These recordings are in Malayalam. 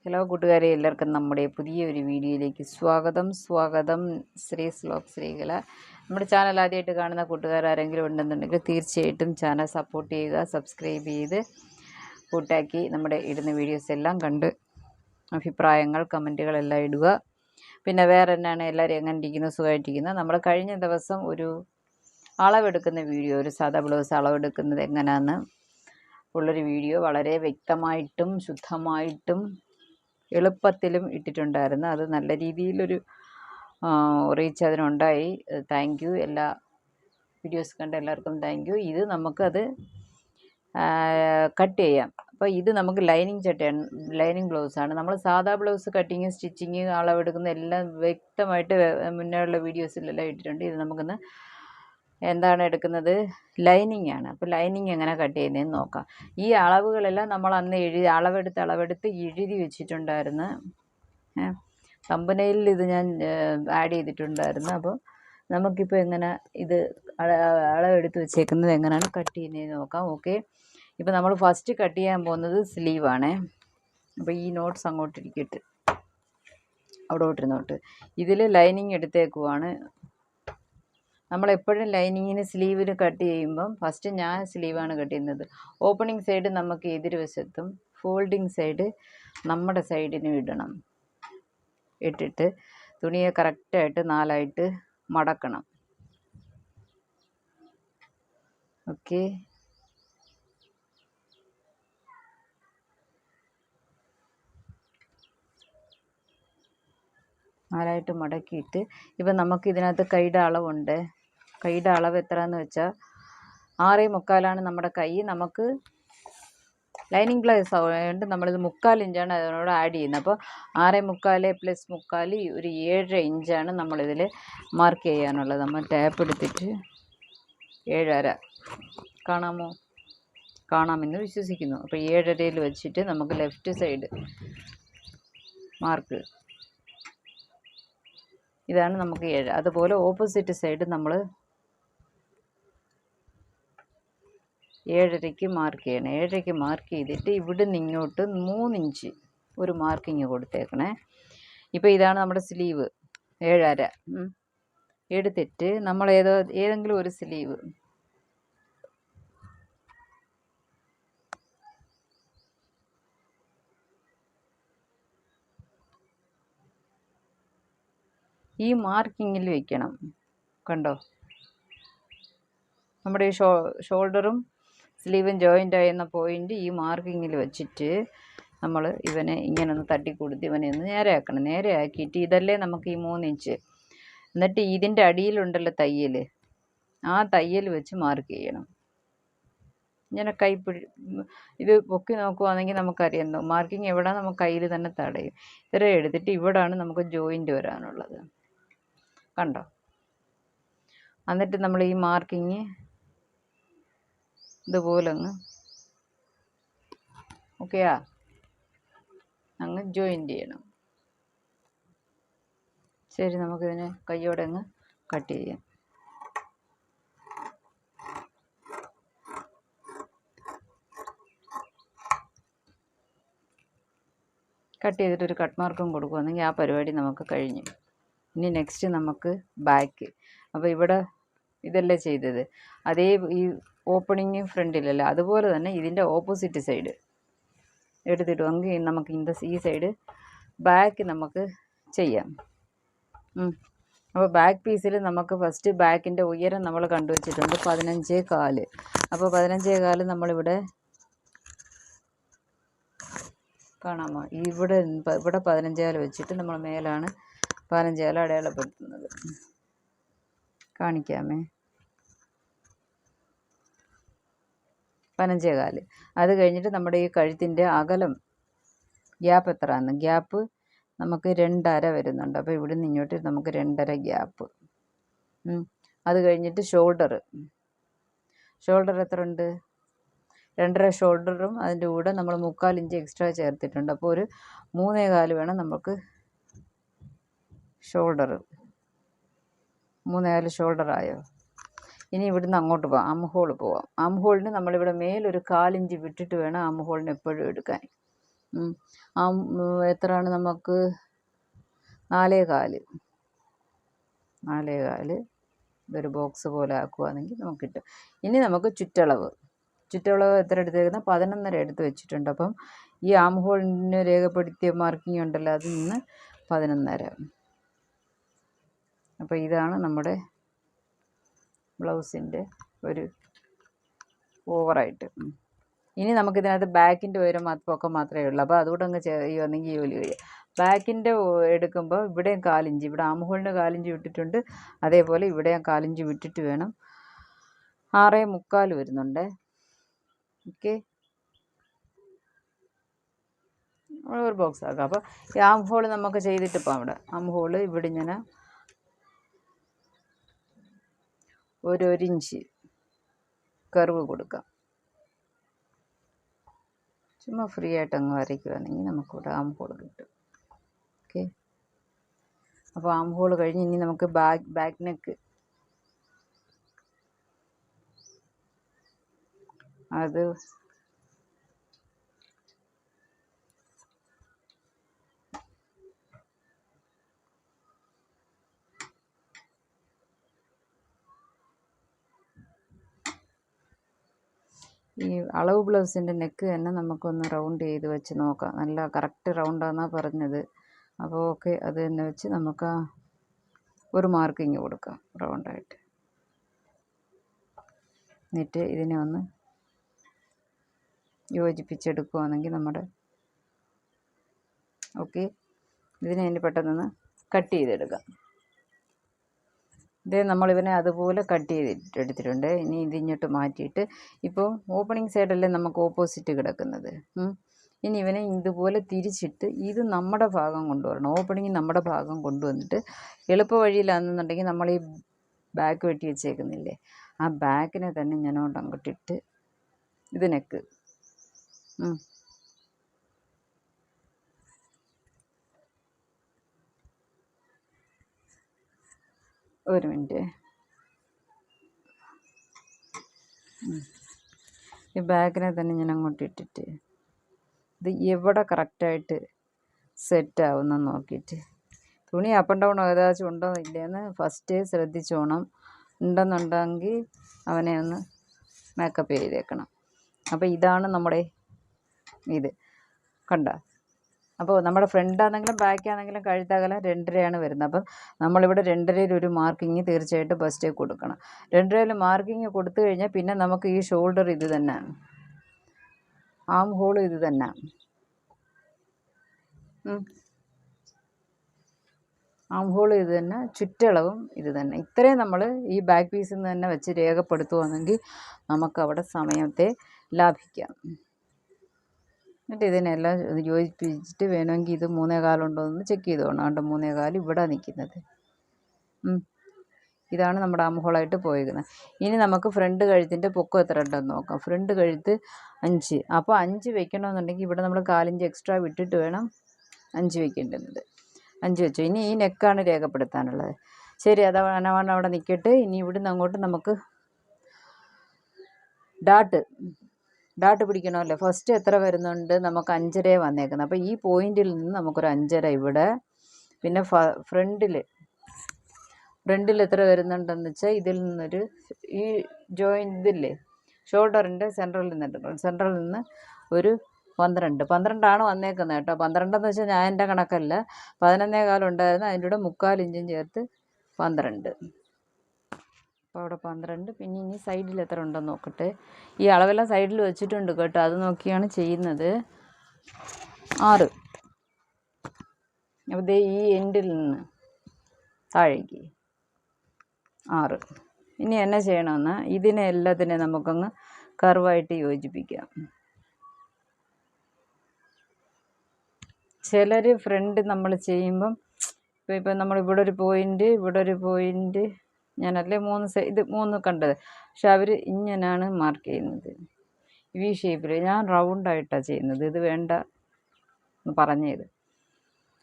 ഹലോ കൂട്ടുകാരെ, എല്ലാവർക്കും നമ്മുടെ പുതിയൊരു വീഡിയോയിലേക്ക് സ്വാഗതം. ശ്രീസ് വ്ലോഗ് ശ്രീകല. നമ്മുടെ ചാനൽ ആദ്യമായിട്ട് കാണുന്ന കൂട്ടുകാർ ആരെങ്കിലും ഉണ്ടെന്നുണ്ടെങ്കിൽ തീർച്ചയായിട്ടും ചാനൽ സപ്പോർട്ട് ചെയ്യുക, സബ്സ്ക്രൈബ് ചെയ്ത് കൂട്ടാക്കി നമ്മുടെ ഇടുന്ന വീഡിയോസ് എല്ലാം കണ്ട് അഭിപ്രായങ്ങൾ കമൻറ്റുകളെല്ലാം ഇടുക. പിന്നെ വേറെ എന്നാണ്, എല്ലാവരും എങ്ങനെ ഇരിക്കുന്നു? സുഖമായിട്ടിരിക്കുന്നു. നമ്മൾ കഴിഞ്ഞ ദിവസം ഒരു അളവെടുക്കുന്ന വീഡിയോ, ഒരു സാധാ ബ്ലൗസ് അളവെടുക്കുന്നത് എങ്ങനെയാണെന്ന് ഉള്ളൊരു വീഡിയോ വളരെ വ്യക്തമായിട്ടും ശുദ്ധമായിട്ടും എളുപ്പത്തിലും ഇട്ടിട്ടുണ്ടായിരുന്നു. അത് നല്ല രീതിയിലൊരു റീച്ച് അതിനുണ്ടായി. Thank you. എല്ലാ വീഡിയോസ് കണ്ട എല്ലാവർക്കും താങ്ക് യു. ഇത് നമുക്കത് കട്ട് ചെയ്യാം. അപ്പോൾ ഇത് നമുക്ക് ലൈനിങ് ബ്ലൗസാണ്. നമ്മൾ സാധാ ബ്ലൗസ് കട്ടിങ്, സ്റ്റിച്ചിങ്, അളവെടുക്കുന്ന എല്ലാം വ്യക്തമായിട്ട് മുന്നേയുള്ള വീഡിയോസിലെല്ലാം ഇട്ടിട്ടുണ്ട്. ഇത് നമുക്കൊന്ന് എന്താണ് എടുക്കുന്നത്, ലൈനിങ് ആണ്. അപ്പോൾ ലൈനിങ് എങ്ങനെ കട്ട് ചെയ്യുന്നതെന്ന് നോക്കാം. ഈ അളവുകളെല്ലാം നമ്മൾ അന്ന് അളവെടുത്ത് എഴുതി വെച്ചിട്ടുണ്ടായിരുന്നു. തമ്പനയിൽ ഇത് ഞാൻ ആഡ് ചെയ്തിട്ടുണ്ടായിരുന്നു. അപ്പോൾ നമുക്കിപ്പോൾ എങ്ങനെ ഇത് അളവെടുത്ത് വെച്ചേക്കുന്നത് എങ്ങനെയാണ് കട്ട് ചെയ്യുന്നതെന്ന് നോക്കാം. ഓക്കെ, ഇപ്പോൾ നമ്മൾ ഫസ്റ്റ് കട്ട് ചെയ്യാൻ പോകുന്നത് സ്ലീവാണേ. അപ്പോൾ ഈ നോട്ട്സ് അങ്ങോട്ട് ഇരിക്കട്ടെ, അവിടോട്ടിരുന്നോട്ട്. ഇതിൽ ലൈനിങ് എടുത്തേക്കുവാണ്. നമ്മളെപ്പോഴും ലൈനിങ്ങിന് സ്ലീവിന് കട്ട് ചെയ്യുമ്പം ഫസ്റ്റ് ഞാൻ സ്ലീവാണ് കട്ട് ചെയ്യുന്നത്. ഓപ്പണിംഗ് സൈഡ് നമുക്ക് എതിർവശത്തും ഫോൾഡിങ് സൈഡ് നമ്മുടെ സൈഡിനും ഇടണം. ഇട്ടിട്ട് തുണിയെ കറക്റ്റായിട്ട് 4ആയിട്ട് മടക്കണം. ഓക്കെ, നാലായിട്ട് മടക്കിയിട്ട് ഇപ്പം നമുക്ക് ഇതിനകത്ത് കൈയുടെ അളവുണ്ട്. കൈയുടെ അളവ് എത്രയെന്ന് വെച്ചാൽ 6.25 നമ്മുടെ കൈ. നമുക്ക് ലൈനിങ് ബ്ലൗസ് ആയതുകൊണ്ട് നമ്മളിത് 3/4 ഇഞ്ചാണ് അതിനോട് ആഡ് ചെയ്യുന്നത്. അപ്പോൾ 6.25 + 3/4 ഒരു 7.5 ഇഞ്ചാണ് നമ്മളിതിൽ മാർക്ക് ചെയ്യാനുള്ളത്. നമ്മൾ ടാപ്പ് എടുത്തിട്ട് 7.5 കാണാമോ? കാണാമെന്ന് വിശ്വസിക്കുന്നു. അപ്പോൾ 7.5 വെച്ചിട്ട് നമുക്ക് ലെഫ്റ്റ് സൈഡ് മാർക്ക്, ഇതാണ് നമുക്ക് 7. അതുപോലെ ഓപ്പോസിറ്റ് സൈഡ് നമ്മൾ 7.5 മാർക്ക് ചെയ്യണം. 7.5 മാർക്ക് ചെയ്തിട്ട് ഇവിടുന്ന് ഇങ്ങോട്ട് 3 ഇഞ്ച് ഒരു മാർക്കിങ് കൊടുത്തേക്കണേ. ഇപ്പോൾ ഇതാണ് നമ്മുടെ സ്ലീവ്. 7.5 എടുത്തിട്ട് നമ്മൾ ഏതെങ്കിലും ഒരു സ്ലീവ് ഈ മാർക്കിങ്ങിൽ വെക്കണം. കണ്ടോ, നമ്മുടെ ഈ ഷോൾഡറും സ്ലീവും ജോയിൻ്റ് ആയിരുന്ന പോയിൻ്റ് ഈ മാർക്കിങ്ങിൽ വെച്ചിട്ട് നമ്മൾ ഇവനെ ഇങ്ങനെ ഒന്ന് തട്ടിക്കൊടുത്ത് ഇവനെ ഒന്ന് നേരെയാക്കണം. നേരെയാക്കിയിട്ട് ഇതല്ലേ നമുക്ക് ഈ 3 ഇഞ്ച്, എന്നിട്ട് ഇതിൻ്റെ അടിയിലുണ്ടല്ലോ തയ്യൽ, ആ തയ്യൽ വെച്ച് മാർക്ക് ചെയ്യണം. ഇങ്ങനെ ഇത് പൊക്കി നോക്കുവാണെങ്കിൽ നമുക്കറിയാം മാർക്കിങ് എവിടെ നമുക്ക് കയ്യിൽ തന്നെ തടയും. ഇത്ര എടുത്തിട്ട് ഇവിടാണ് നമുക്ക് ജോയിൻ്റ് വരാനുള്ളത്. കണ്ടോ? എന്നിട്ട് നമ്മൾ ഈ മാർക്കിങ് ഇതുപോലെ ഓക്കെയാ അങ്ങ് ജോയിൻ്റ് ചെയ്യണം. ശരി, നമുക്കിതിനെ കയ്യോടെ കട്ട് ചെയ്യാം. കട്ട് ചെയ്തിട്ടൊരു കട്ട് മാർക്കും കൊടുക്കുകയാണെങ്കിൽ ആ പരിപാടി നമുക്ക് കഴിഞ്ഞു. ഇനി നെക്സ്റ്റ് നമുക്ക് ബാക്ക്. അപ്പോൾ ഇവിടെ ഇതല്ലേ ചെയ്തത്, അതേ ഈ ഓപ്പണിങ് ഫ്രണ്ടിലല്ല, അതുപോലെ തന്നെ ഇതിൻ്റെ ഓപ്പോസിറ്റ് സൈഡ് എടുത്തിട്ടുണ്ടെങ്കിൽ നമുക്ക് ഈ സൈഡ് ബാക്ക് നമുക്ക് ചെയ്യാം. അപ്പോൾ ബാക്ക് പീസിൽ നമുക്ക് ഫസ്റ്റ് ബാക്കിൻ്റെ ഉയരം നമ്മൾ കണ്ടുവച്ചിട്ടുണ്ട് 15.4. അപ്പോൾ 15.4 നമ്മളിവിടെ കാണാമോ? ഇവിടെ 15.4 വെച്ചിട്ട് നമ്മൾ മേലാണ് 15.4 അടയാളപ്പെടുത്തുന്നത്. കാണിക്കാമേ, 15.4. അത് കഴിഞ്ഞിട്ട് നമ്മുടെ ഈ കഴുത്തിൻ്റെ അകലം ഗ്യാപ്പ് എത്രയാണ്? ഗ്യാപ്പ് നമുക്ക് 2.5 വരുന്നുണ്ട്. അപ്പോൾ ഇവിടുന്ന് ഇങ്ങോട്ട് നമുക്ക് 2.5 ഗ്യാപ്പ്. അത് കഴിഞ്ഞിട്ട് ഷോൾഡർ എത്ര ഉണ്ട്? 2.5 ഷോൾഡറും അതിൻ്റെ കൂടെ നമ്മൾ 3/4 ഇഞ്ച് എക്സ്ട്രാ ചേർത്തിട്ടുണ്ട്. അപ്പോൾ ഒരു 3.4 വേണം നമുക്ക് ഷോൾഡർ. 3.4 ഷോൾഡർ ആയോ? ഇനി ഇവിടുന്ന് അങ്ങോട്ട് പോകാം, ആം ഹോൾ പോവാം. ആം ഹോളിന് നമ്മളിവിടെ മേലൊരു 1/4 ഇഞ്ച് വിട്ടിട്ട് വേണം ആം ഹോളിന് എപ്പോഴും എടുക്കാൻ. എത്രയാണ് നമുക്ക് 4.4 ഇതൊരു ബോക്സ് പോലെ ആക്കുകയാണെങ്കിൽ നമുക്ക് കിട്ടും. ഇനി നമുക്ക് ചുറ്റളവ് എത്ര എടുത്തേക്കുന്നത് 11.5 എടുത്ത് വെച്ചിട്ടുണ്ട്. അപ്പം ഈ ആം ഹോളിന് രേഖപ്പെടുത്തിയ മാർക്കിംഗ് ഉണ്ടല്ലോ, അതിൽ നിന്ന് 11.5. അപ്പോൾ ഇതാണ് നമ്മുടെ ബ്ലൗസിൻ്റെ ഒരു ഓവറായിട്ട്. ഇനി നമുക്കിതിനകത്ത് ബാക്കിൻ്റെ ഉയരം പൊക്കം മാത്രമേ ഉള്ളൂ. അപ്പോൾ അതുകൂടെ അങ്ങ് ചെയ്യുകയാണെങ്കിൽ ജോലി കഴിയും. ബാക്കിൻ്റെ എടുക്കുമ്പോൾ ഇവിടെയും 1/4 ഇഞ്ച്, ഇവിടെ ആം ഹോളിന് 1/4 ഇഞ്ച് വിട്ടിട്ടുണ്ട്. അതേപോലെ ഇവിടെയും 1/4 ഇഞ്ച് വിട്ടിട്ട് വേണം. 6.75 വരുന്നുണ്ട്. ഓക്കെ, ഒരു ബോക്സ് ആക്കാം. അപ്പോൾ ഈ ആം ഹോൾ നമുക്ക് ചെയ്തിട്ട് ഇപ്പോൾ അവിടെ ആം ഹോൾ ഇവിടെ ഇങ്ങനെ ഒരു ഇഞ്ച് കർവ് കൊടുക്കാം. ചുമ്മാ ഫ്രീ ആയിട്ട് അങ്ങ് വരയ്ക്കുകയാണെങ്കിൽ നമുക്കിവിടെ ആം ഹോൾ കിട്ടും. ഓക്കെ, അപ്പോൾ ആം ഹോൾ കഴിഞ്ഞ് ഇനി നമുക്ക് ബാക്ക് നെക്ക് അത് ഈ അളവ് ബ്ലൗസിൻ്റെ നെക്ക് തന്നെ നമുക്കൊന്ന് റൗണ്ട് ചെയ്ത് വെച്ച് നോക്കാം. നല്ല കറക്റ്റ് റൗണ്ടാണെന്നാണ് പറഞ്ഞത്. അപ്പോൾ ഓക്കെ, അത് തന്നെ വെച്ച് നമുക്ക് ഒരു മാർക്കിങ് കൊടുക്കാം റൗണ്ടായിട്ട്. എന്നിട്ട് ഇതിനെ ഒന്ന് യോജിപ്പിച്ചെടുക്കുകയാണെങ്കിൽ നമ്മുടെ ഓക്കെ, ഇതിനെ ഇനി പെട്ടെന്നൊന്ന് കട്ട് ചെയ്തെടുക്കാം. ഇത് നമ്മളിവനെ അതുപോലെ കട്ട് ചെയ്തിട്ടെടുത്തിട്ടുണ്ട്. ഇനി ഇതിങ്ങോട്ട് മാറ്റിയിട്ട്, ഇപ്പോൾ ഓപ്പണിംഗ് സൈഡല്ലേ നമുക്ക് ഓപ്പോസിറ്റ് കിടക്കുന്നത്. ഇനി ഇവനെ ഇതുപോലെ തിരിച്ചിട്ട് ഇത് നമ്മുടെ ഭാഗം കൊണ്ടുവരണം. ഓപ്പണിങ് നമ്മുടെ ഭാഗം കൊണ്ടുവന്നിട്ട് എളുപ്പ വഴിയിലാണെന്നുണ്ടെങ്കിൽ നമ്മൾ ഈ ബാക്ക് വെട്ടി വെച്ചേക്കുന്നില്ലേ, ആ ബാക്കിനെ തന്നെ ഞാനോട്ട് അങ്ങോട്ടിട്ട് ഇത് നെക്ക് ഒരു മിനിറ്റ്. ഈ ബാക്കിനെ തന്നെ ഞാൻ അങ്ങോട്ട് ഇട്ടിട്ട് ഇത് എവിടെ കറക്റ്റായിട്ട് സെറ്റാവുന്ന നോക്കിയിട്ട്, തുണി അപ്പ് ആൻഡ് ഡൗൺ ഏകദേശം ഉണ്ടോ ഇല്ലയെന്ന് ഫസ്റ്റ് ശ്രദ്ധിച്ചോണം. ഉണ്ടെന്നുണ്ടെങ്കിൽ അവനെ ഒന്ന് മേക്കപ്പ് ചെയ്തേക്കണം. അപ്പോൾ ഇതാണ് നമ്മുടെ ഇത് കണ്ട. അപ്പോൾ നമ്മുടെ ഫ്രണ്ടാണെങ്കിലും ബാക്കാണെങ്കിലും കഴുത്തകലം 2.5 വരുന്നത്. അപ്പം നമ്മളിവിടെ 2.5 ഒരു മാർക്കിങ് തീർച്ചയായിട്ടും ഫസ്റ്റ് കൊടുക്കണം. 2.5 മാർക്കിങ് കൊടുത്തു കഴിഞ്ഞാൽ പിന്നെ നമുക്ക് ഈ ഷോൾഡർ ഇത് തന്നെ, ആം ഹോൾ ഇത് തന്നെ, ആം ഹോൾ ഇത് തന്നെ, ചുറ്റളവും ഇത് തന്നെ. ഇത്രയും നമ്മൾ ഈ ബാക്ക് പീസിൽ നിന്ന് തന്നെ വെച്ച് രേഖപ്പെടുത്തുകയാണെങ്കിൽ നമുക്കവിടെ സമയത്തെ ലാഭിക്കാം. എന്നിട്ട് ഇതിനെല്ലാം യോജിപ്പിച്ചിട്ട് വേണമെങ്കിൽ ഇത് 3.25 ഉണ്ടോ എന്ന് ചെക്ക് ചെയ്തോണം. അതുകൊണ്ട് 3.25 ഇവിടെ നിൽക്കുന്നത്. ഇതാണ് നമ്മുടെ ആം ഹോളായിട്ട് പോയിരിക്കുന്നത്. ഇനി നമുക്ക് ഫ്രണ്ട് കഴുത്തിൻ്റെ പൊക്കം എത്ര ഉണ്ടെന്ന് നോക്കാം. ഫ്രണ്ട് കഴുത്ത് 5. അപ്പോൾ 5 വെക്കണമെന്നുണ്ടെങ്കിൽ ഇവിടെ നമ്മൾ 1/4 ഇഞ്ച് എക്സ്ട്രാ വിട്ടിട്ട് വേണം 5 വെക്കേണ്ടത്. 5 വെച്ചു. ഇനി ഈ നെക്കാണ് രേഖപ്പെടുത്താനുള്ളത്. ശരി, അതാണ് അവിടെ നിൽക്കട്ടെ. ഇനി ഇവിടുന്ന് അങ്ങോട്ട് നമുക്ക് ഡാട്ട് പിടിക്കണമല്ലോ. ഫസ്റ്റ് എത്ര വരുന്നുണ്ട്, നമുക്ക് 5.5 വന്നേക്കുന്നത്. അപ്പോൾ ഈ പോയിന്റിൽ നിന്ന് നമുക്കൊരു 5.5 ഇവിടെ, പിന്നെ ഫ്രണ്ടിൽ എത്ര വരുന്നുണ്ടെന്ന് വെച്ചാൽ ഇതിൽ നിന്നൊരു ഈ ജോയിൻ്റ് ഇതില്ലേ ഷോൾഡറിൻ്റെ സെൻട്രലിൽ നിന്ന് ഒരു 12 വന്നേക്കുന്നത് കേട്ടോ. 12 എന്ന് വെച്ചാൽ ഞാൻ എൻ്റെ കണക്കല്ല, 11.25 ഉണ്ടായിരുന്നു, അതിൻ്റെ കൂടെ 3/4 ഇഞ്ചും ചേർത്ത് 12. അപ്പോൾ അവിടെ 12. പിന്നെ ഇനി സൈഡിൽ എത്ര ഉണ്ടെന്ന് നോക്കട്ടെ. ഈ അളവെല്ലാം സൈഡിൽ വെച്ചിട്ടുണ്ട് കേട്ടോ, അത് നോക്കിയാണ് ചെയ്യുന്നത്. 6. അപ്പോൾ ദേ ഈ എൻഡിൽ നിന്ന് താഴേക്ക് 6. ഇനി എന്നാ ചെയ്യണമെന്ന് ഇതിനെ എല്ലാത്തിനെയും നമുക്കങ്ങ് കർവായിട്ട് യോജിപ്പിക്കാം. ചിലർ ഫ്രണ്ട് നമ്മൾ ചെയ്യുമ്പം ഇപ്പം നമ്മൾ ഇവിടെ ഒരു പോയിൻ്റ് ഞാനല്ലേ 3 കണ്ടത്. പക്ഷെ അവർ ഇങ്ങനെയാണ് മാർക്ക് ചെയ്യുന്നത്, വി ഷേപ്പിൽ. ഞാൻ റൗണ്ടായിട്ടാണ് ചെയ്യുന്നത്. ഇത് വേണ്ട എന്ന് പറഞ്ഞത്.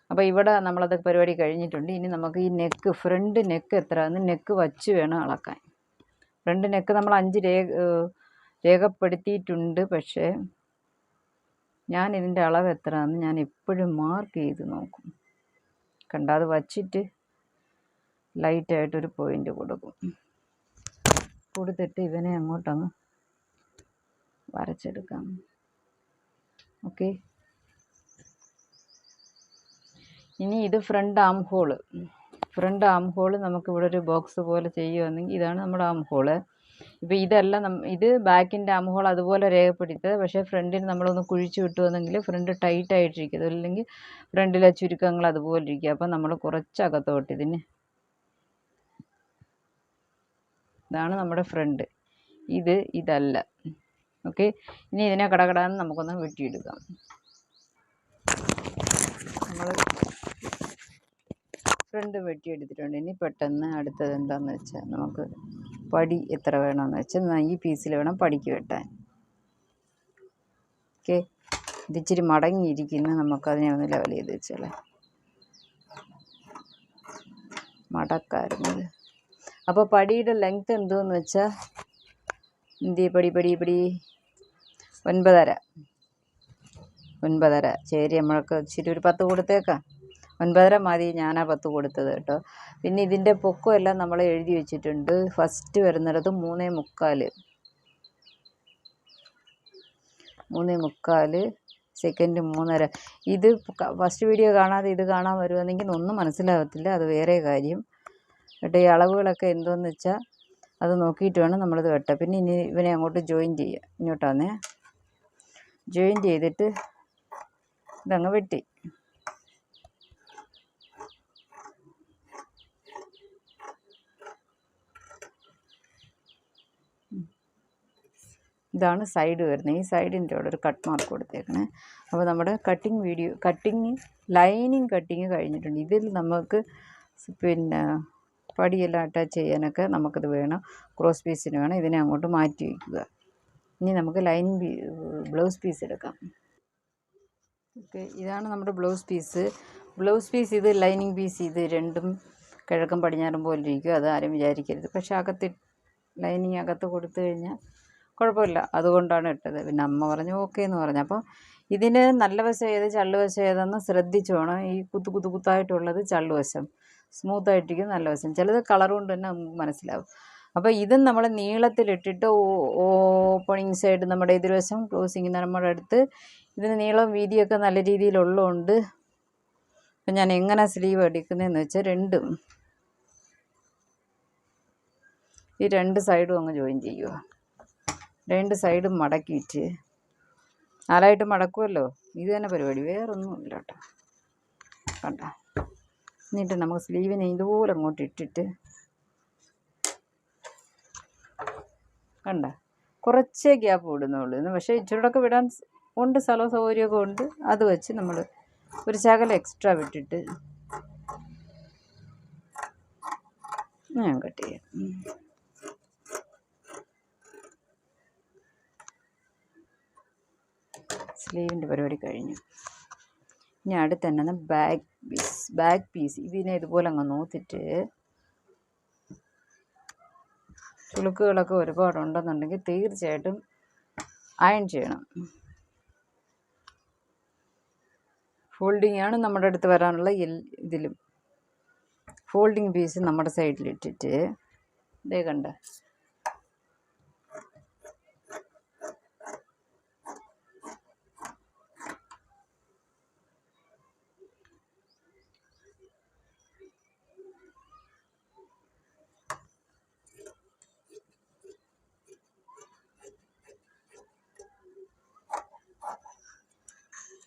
അപ്പോൾ ഇവിടെ നമ്മളത് പരിപാടി കഴിഞ്ഞിട്ടുണ്ട്. ഇനി നമുക്ക് ഈ ഫ്രണ്ട് നെക്ക് എത്രയാണെന്ന് നെക്ക് വച്ച് വേണം അളക്കാൻ. ഫ്രണ്ട് നെക്ക് നമ്മൾ 5 രേഖപ്പെടുത്തിയിട്ടുണ്ട്. പക്ഷേ ഞാൻ ഇതിൻ്റെ അളവ് എത്രയാണെന്ന് ഞാൻ എപ്പോഴും മാർക്ക് ചെയ്ത് നോക്കും. കണ്ട, അത് വച്ചിട്ട് ലൈറ്റായിട്ടൊരു പോയിൻ്റ് കൊടുക്കും. കൊടുത്തിട്ട് ഇവനെ അങ്ങോട്ടങ്ങ് വരച്ചെടുക്കാം. ഓക്കെ, ഇനി ഇത് front arm hole. Front arm hole നമുക്കിവിടെ ഒരു ബോക്സ് പോലെ ചെയ്യുകയാണെങ്കിൽ ഇതാണ് നമ്മുടെ ആം ഹോള്. ഇപ്പോൾ ഇതല്ല ഇത് ബാക്കിൻ്റെ ആം ഹോൾ അതുപോലെ രേഖപ്പെടുത്തത്. പക്ഷേ ഫ്രണ്ടിന് നമ്മളൊന്ന് കുഴിച്ച് വിട്ടുവെന്നെങ്കിൽ ഫ്രണ്ട് ടൈറ്റായിട്ടിരിക്കും, അല്ലെങ്കിൽ ഫ്രണ്ടിലെ ചുരുക്കങ്ങൾ അതുപോലെ ഇരിക്കും. അപ്പം നമ്മൾ കുറച്ചകത്തോട്ട് ഇതിന്, ഇതാണ് നമ്മുടെ ഫ്രണ്ട്, ഇതല്ല. ഓക്കെ, ഇനി ഇതിനെ കടകടാന്ന് നമുക്കൊന്ന് വെട്ടിയെടുക്കാം. നമ്മൾ ഫ്രണ്ട് വെട്ടിയെടുത്തിട്ടുണ്ട്. ഇനി പെട്ടെന്ന് അടുത്തത് എന്താണെന്ന് വെച്ചാൽ നമുക്ക് പടി എത്ര വേണമെന്ന് വെച്ചാൽ ഈ പീസിൽ വേണം പടിക്ക് വെട്ടാൻ. ഓക്കെ, ഇതിച്ചിരി മടങ്ങിയിരിക്കുന്നു, നമുക്കതിനെ ഒന്ന് ലെവൽ ചെയ്ത് വെച്ചാലേ മടക്കാറുണ്ട്. അപ്പോൾ പടിയുടെ ലെങ്ത്ത് എന്തോന്ന് വെച്ചാൽ പടി 9.5 ശരി, നമ്മൾക്ക് ഇച്ചിരി ഒരു 10 കൊടുത്തേക്കാം. 9.5 മതി, ഞാനാ 10 കൊടുത്തത് കേട്ടോ. പിന്നെ ഇതിൻ്റെ പൊക്കമെല്ലാം നമ്മൾ എഴുതി വെച്ചിട്ടുണ്ട്. ഫസ്റ്റ് വരുന്നിടത്ത് 3.25, സെക്കൻഡ് 3.5. ഇത് ഫസ്റ്റ് വീഡിയോ കാണാതെ ഇത് കാണാൻ വരുവാണെങ്കിൽ ഒന്നും മനസ്സിലാകത്തില്ല, അത് വേറെ കാര്യം കേട്ടോ. ഈ അളവുകളൊക്കെ എന്തോന്ന് വെച്ചാൽ അത് നോക്കിയിട്ട് വേണം നമ്മളിത് വെട്ടാം. പിന്നെ ഇനി ഇവനെ അങ്ങോട്ട് ജോയിൻ ചെയ്യുക, ഇങ്ങോട്ടാന്നേ ജോയിൻ ചെയ്തിട്ട് ഇതങ്ങ് വെട്ടി. ഇതാണ് സൈഡ് വരുന്നത്. ഈ സൈഡിൻ്റെ അവിടെ ഒരു കട്ട് മാർക്ക് കൊടുത്തേക്കണേ. അപ്പോൾ നമ്മുടെ ലൈനിങ് കട്ടിങ് കഴിഞ്ഞിട്ടുണ്ട്. ഇതിൽ നമുക്ക് പിന്നെ പടിയെല്ലാം അറ്റാച്ച് ചെയ്യാനൊക്കെ നമുക്കിത് വേണം, ക്രോസ് പീസിന് വേണം. ഇതിനെ അങ്ങോട്ട് മാറ്റി വയ്ക്കുക. ഇനി നമുക്ക് ബ്ലൗസ് പീസ് എടുക്കാം. ഓക്കെ, ഇതാണ് നമ്മുടെ ബ്ലൗസ് പീസ്. ഇത് ലൈനിങ് പീസ്, ഇത് രണ്ടും കിഴക്കും പടിഞ്ഞാറും പോലെ ഇരിക്കും, അത് ആരും വിചാരിക്കരുത്. പക്ഷേ ലൈനിങ് അകത്ത് കൊടുത്തു കഴിഞ്ഞാൽ കുഴപ്പമില്ല, അതുകൊണ്ടാണ് ഇട്ടത്. പിന്നെ അമ്മ പറഞ്ഞു ഓക്കെ എന്ന് പറഞ്ഞു. അപ്പോൾ ഇതിന് നല്ല വശം ഏത് ചള്ളുവശം ഏതെന്ന് ശ്രദ്ധിച്ചു വേണം. ഈ കുത്തായിട്ടുള്ളത് ചള്ളുവശം, സ്മൂത്തായിട്ടിരിക്കും നല്ല വശം. ചിലത് കളർ കൊണ്ട് തന്നെ നമുക്ക് മനസ്സിലാവും. അപ്പോൾ ഇതും നമ്മൾ നീളത്തിലിട്ടിട്ട് ഓപ്പണിങ് സൈഡ് നമ്മുടെ എതിർവശം, ക്ലോസിങ് നമ്മുടെ അടുത്ത്, ഇതിന് നീളം വീതിയൊക്കെ നല്ല രീതിയിലുള്ളതുകൊണ്ട് അപ്പം ഞാൻ എങ്ങനെ സ്ലീവ് അടിക്കുന്നതെന്ന് വെച്ചാൽ ഈ രണ്ട് സൈഡും അങ്ങ് ജോയിൻ ചെയ്യുക. രണ്ട് സൈഡും മടക്കിയിട്ട് 4 മടക്കുമല്ലോ, ഇത് തന്നെ പരിപാടി, വേറൊന്നുമില്ല കേട്ടോ. കണ്ട, എന്നിട്ട് നമുക്ക് സ്ലീവിനെ ഇതുപോലെ അങ്ങോട്ട് ഇട്ടിട്ട് കണ്ട, കുറച്ചേ ഗ്യാപ്പ് വിടുന്നുള്ളൂ. പക്ഷേ ഇച്ചിരൂടൊക്കെ വിടാൻ ഉണ്ട്, സ്ഥലവും സൗകര്യമൊക്കെ ഉണ്ട്. അത് വെച്ച് നമ്മൾ ഒരു ശകലം എക്സ്ട്രാ വിട്ടിട്ട് ഞാൻ കട്ട് ചെയ്യാം. സ്ലീവിൻ്റെ പരിപാടി കഴിഞ്ഞു. ഇനി അടുത്ത് തന്നെ ബാക്ക് പീസ് ഇതിനെ ഇതുപോലെ അങ്ങ് നോത്തിട്ട്, ചുളുക്കുകളൊക്കെ ഒരുപാടുണ്ടെന്നുണ്ടെങ്കിൽ തീർച്ചയായിട്ടും അയൺ ചെയ്യണം. ഫോൾഡിങ് ആണ് നമ്മുടെ അടുത്ത് വരാനുള്ള ഇതിലും. ഫോൾഡിങ് പീസ് നമ്മുടെ സൈഡിലിട്ടിട്ട് ഇതേ കണ്ട,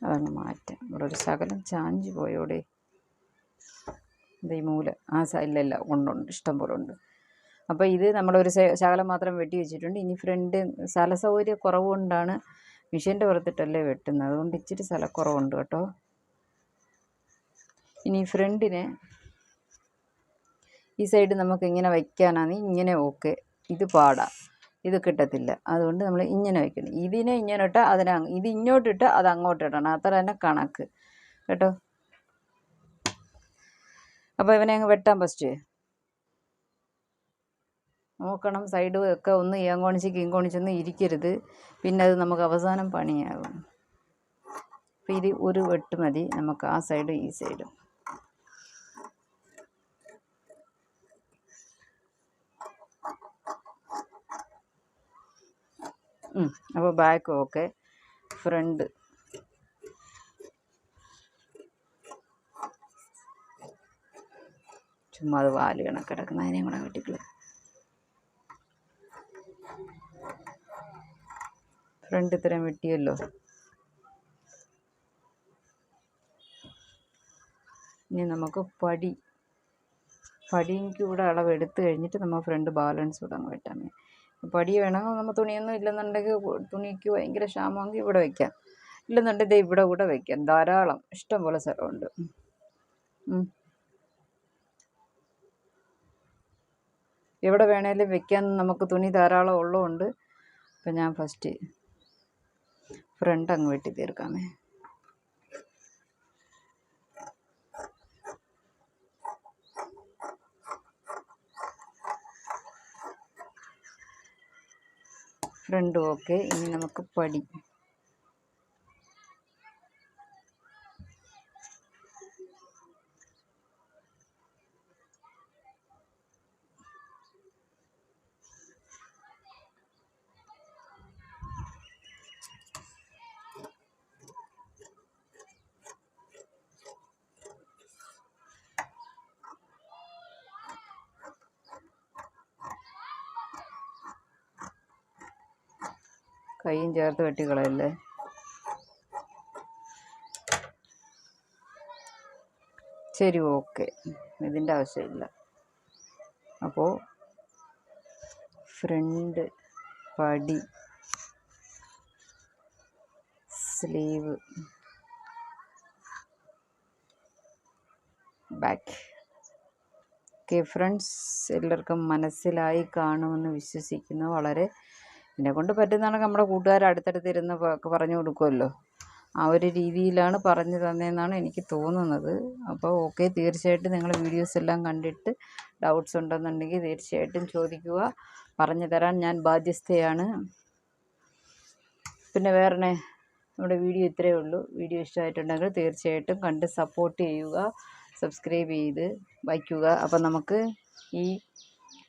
അതങ്ങ് മാറ്റാം. ഇവിടെ ഒരു ശകലം ചാഞ്ച് പോയോടെ, ഈ മൂല ആ സൈഡിലല്ല കൊണ്ടുണ്ട്, ഇഷ്ടം പോലെ ഉണ്ട്. അപ്പോൾ ഇത് നമ്മളൊരു ശകലം മാത്രം വെട്ടി വെച്ചിട്ടുണ്ട്. ഇനി ഫ്രണ്ട് സ്ഥലസൗകര്യ കുറവുകൊണ്ടാണ് മെഷീൻ്റെ പുറത്തിട്ടല്ലേ വെട്ടുന്നത്, അതുകൊണ്ട് ഇച്ചിരി സ്ഥലക്കുറവുണ്ട് കേട്ടോ. ഇനി ഫ്രണ്ടിനെ ഈ സൈഡ് നമുക്ക് ഇങ്ങനെ വയ്ക്കാനാണ് ഇങ്ങനെ ഓക്കെ, ഇത് പാടാം, ഇത് കിട്ടത്തില്ല. അതുകൊണ്ട് നമ്മൾ ഇങ്ങനെ വയ്ക്കണം. ഇതിനെ ഇങ്ങനെ ഇട്ടാൽ ഇത് ഇങ്ങോട്ടിട്ട് അത് അങ്ങോട്ട് ഇടണം, അത്ര തന്നെ കണക്ക് കേട്ടോ. അപ്പോൾ ഇവനെ അങ്ങ് വെട്ടാൻ ഫസ്റ്റ് നോക്കണം. സൈഡ് ഒക്കെ ഒന്ന് ഏങ്കോണിച്ച് കിങ്കോണിച്ചൊന്നും ഇരിക്കരുത്, പിന്നെ അത് നമുക്ക് അവസാനം പണിയാകും. അപ്പോൾ ഇത് ഒരു വെട്ട് മതി നമുക്ക്, ആ സൈഡും ഈ സൈഡും. അപ്പോൾ ബാക്ക് ഓക്കെ, ഫ്രണ്ട് ചുമ്മാ അത് വാല് കണക്കിടക്കുന്ന അതിനെയും കൂടെ വെട്ടിക്കളെ. ഫ്രണ്ട് ഇത്രയും വെട്ടിയല്ലോ. ഇനി നമുക്ക് പടിക്ക് കൂടെ അളവ് എടുത്ത് കഴിഞ്ഞിട്ട് നമ്മൾ ഫ്രണ്ട് ബാലൻസ് കൂടെ അങ്ങ് വെട്ടാൻ. പടി വേണമെങ്കിൽ നമ്മൾ തുണിയൊന്നും ഇല്ലെന്നുണ്ടെങ്കിൽ, തുണിക്ക് ഭയങ്കര ക്ഷാമമെങ്കിൽ ഇവിടെ വയ്ക്കാം, ഇല്ലെന്നുണ്ടെങ്കിൽ ഇവിടെ കൂടെ വയ്ക്കാം. ധാരാളം ഇഷ്ടം പോലെ സ്ഥലമുണ്ട്. എവിടെ വേണേലും വെക്കാൻ നമുക്ക് തുണി ധാരാളം ഉള്ളതുകൊണ്ട് അപ്പം ഞാൻ ഫസ്റ്റ് ഫ്രണ്ട് അങ്ങ് വെട്ടി തീർക്കാമേ. Friend okay. ഇനി നമുക്ക് പടി. കൈയും ചേർത്ത് വെട്ടിക്കളയല്ലേ. ശരി, ഓക്കെ, ഇതിൻ്റെ ആവശ്യമില്ല. അപ്പോൾ ഫ്രണ്ട്, പടി, സ്ലീവ്, ബാക്ക്. ഓക്കെ ഫ്രണ്ട്സ്, എല്ലാവർക്കും മനസ്സിലായി കാണുമെന്ന് വിശ്വസിക്കുന്നു. വളരെ എന്നെക്കൊണ്ട് പറ്റുന്നതാണ്. നമ്മുടെ കൂട്ടുകാർ അടുത്തടുത്തിരുന്ന് പറഞ്ഞു കൊടുക്കുമല്ലോ, ആ ഒരു രീതിയിലാണ് പറഞ്ഞു തന്നതെന്നാണ് എനിക്ക് തോന്നുന്നത്. അപ്പോൾ ഓക്കെ, തീർച്ചയായിട്ടും നിങ്ങൾ വീഡിയോസ് എല്ലാം കണ്ടിട്ട് ഡൗട്ട്സ് ഉണ്ടെന്നുണ്ടെങ്കിൽ തീർച്ചയായിട്ടും ചോദിക്കുക, പറഞ്ഞു തരാൻ ഞാൻ ബാധ്യസ്ഥയാണ്. പിന്നെ വേറെ നമ്മുടെ വീഡിയോ ഇത്രയേ ഉള്ളൂ. വീഡിയോ ഇഷ്ടമായിട്ടുണ്ടെങ്കിൽ തീർച്ചയായിട്ടും കണ്ട് സപ്പോർട്ട് ചെയ്യുക, സബ്സ്ക്രൈബ് ചെയ്ത് വയ്ക്കുക. അപ്പം നമുക്ക് ഈ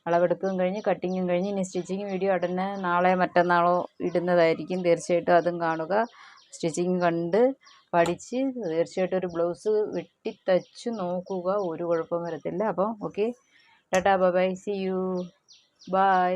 അളവെടുപ്പും കഴിഞ്ഞ് കട്ടിങ്ങും കഴിഞ്ഞ് ഇനി സ്റ്റിച്ചിങ് വീഡിയോ ഉടനെ നാളെ മറ്റന്നാളോ ഇടുന്നതായിരിക്കും. തീർച്ചയായിട്ടും അതും കാണുക. സ്റ്റിച്ചിങ് കണ്ട് പഠിച്ച് തീർച്ചയായിട്ടും ഒരു ബ്ലൗസ് വെട്ടി തച്ച് നോക്കുക, ഒരു കുഴപ്പം വരത്തില്ല. അപ്പോൾ okay, tata, bye bye, see you, by.